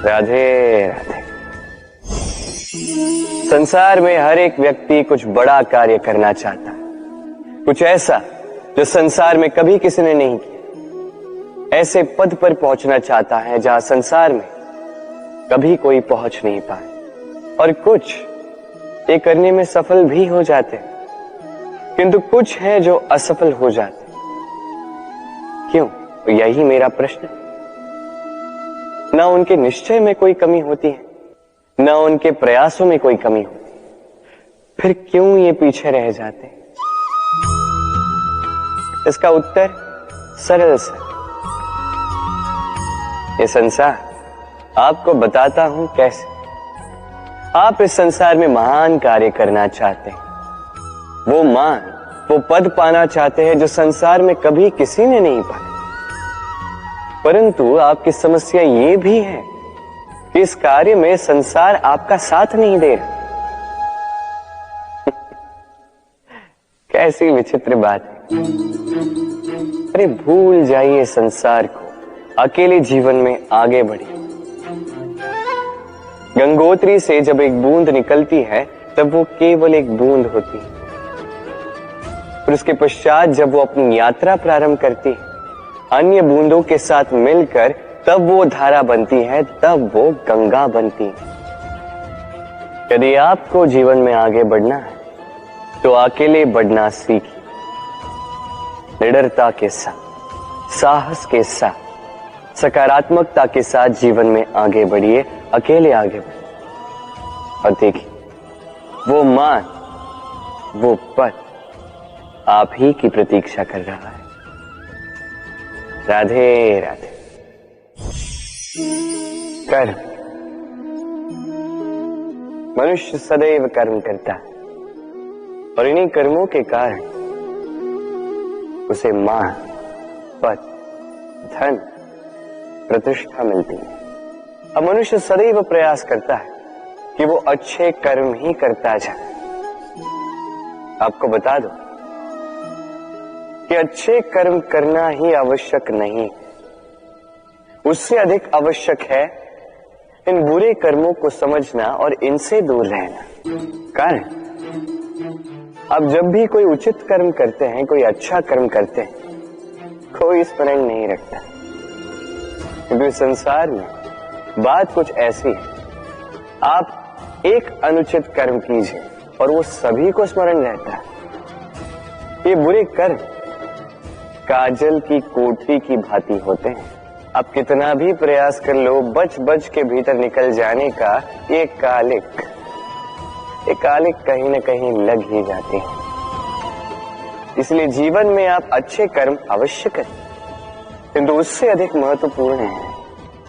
राधे राधे। संसार में हर एक व्यक्ति कुछ बड़ा कार्य करना चाहता है, कुछ ऐसा जो संसार में कभी किसी ने नहीं किया। ऐसे पद पर पहुंचना चाहता है जहां संसार में कभी कोई पहुंच नहीं पाए, और कुछ ये करने में सफल भी हो जाते हैं, किंतु कुछ है जो असफल हो जाते हैं। क्यों? तो यही मेरा प्रश्न है। न उनके निश्चय में कोई कमी होती है, न उनके प्रयासों में कोई कमी होती, फिर क्यों ये पीछे रह जाते हैं? इसका उत्तर सरल सा, ये संसार आपको बताता हूं कैसे। आप इस संसार में महान कार्य करना चाहते हैं, वो मान, वो पद पाना चाहते हैं जो संसार में कभी किसी ने नहीं पाया। परंतु आपकी समस्या ये भी है कि इस कार्य में संसार आपका साथ नहीं दे रहा। कैसी विचित्र बात है। अरे भूल जाइए संसार को, अकेले जीवन में आगे बढ़िए। गंगोत्री से जब एक बूंद निकलती है तब वो केवल एक बूंद होती है, और उसके पश्चात जब वो अपनी यात्रा प्रारंभ करती है अन्य बूंदों के साथ मिलकर, तब वो धारा बनती है, तब वो गंगा बनती है। यदि आपको जीवन में आगे बढ़ना है तो अकेले बढ़ना सीखिए। निडरता के साथ, साहस के साथ, सकारात्मकता के साथ जीवन में आगे बढ़िए, अकेले आगे बढ़िए, और देखिए वो मान, वो पद आप ही की प्रतीक्षा कर रहा है। राधे राधे। कर्म, मनुष्य सदैव कर्म करता है, और इन्हीं कर्मों के कारण उसे मान, पद, धन, प्रतिष्ठा मिलती है। अब मनुष्य सदैव प्रयास करता है कि वो अच्छे कर्म ही करता जाए। आपको बता दो कि अच्छे कर्म करना ही आवश्यक नहीं, उससे अधिक आवश्यक है इन बुरे कर्मों को समझना और इनसे दूर रहना। कारण अब जब भी कोई उचित कर्म करते हैं, कोई अच्छा कर्म करते हैं, कोई स्मरण नहीं रखता, क्योंकि संसार में बात कुछ ऐसी है, आप एक अनुचित कर्म कीजिए और वो सभी को स्मरण रहता है। ये बुरे कर्म काजल की कोठरी की भांति होते हैं। आप कितना भी प्रयास कर लो, बच बच के भीतर निकल जाने का ये कालिक कहीं न कहीं लग ही जाती है। इसलिए जीवन में आप अच्छे कर्म अवश्य करें, किंतु उससे अधिक महत्वपूर्ण है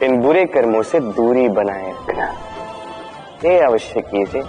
इन बुरे कर्मों से दूरी बनाए रखना। ये अवश्य कीजिए।